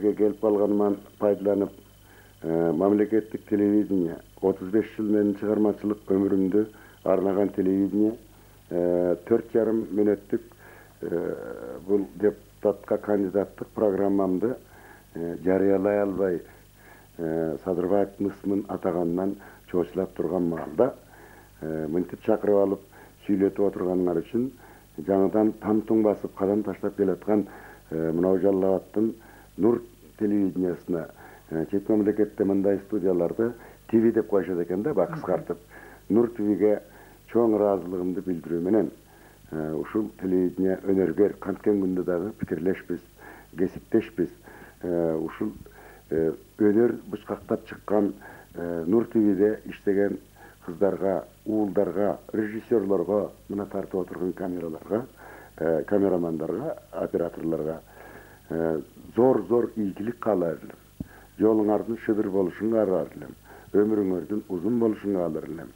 эфирге келип калганыман пайдаланып, мамлекеттик телевидение 35 жыл менин чыгармачылык өмүрүмдү арнаган телевидение 4,5 мүнөттүк бул депутатка кандидаттык программамды жарыялай албай Садырбаев мысмын атагандан чоочулап турган маалда мынтип чакырып алып сүйлөтүп отурганыңар үчүн жаңыдан там туң басып кадам таштап келаткан мынау Жалал Абадтын Нур телевидениясына чет мамлекетте мындай студияларды ТВ деп коюшат экен да, кыскартып. Нур ТВге чоң ыраазылыгымды билдирүү менен ушул телевидение өнөргөр канткен күндө дагы пикирлешпиз, кесиптешпиз. Ушул өнөр бышкактап чыккан Нур ТВде иштеген кыздарга, уулдарга, режиссерлорго, мына тартып отурган камераларга, камерамандарга, операторлорго зор ийгилик каалар элем. Жолуңардын шыдыр болушун каалар элем. Өмүрүңөрдүн узун болушун каалар элем.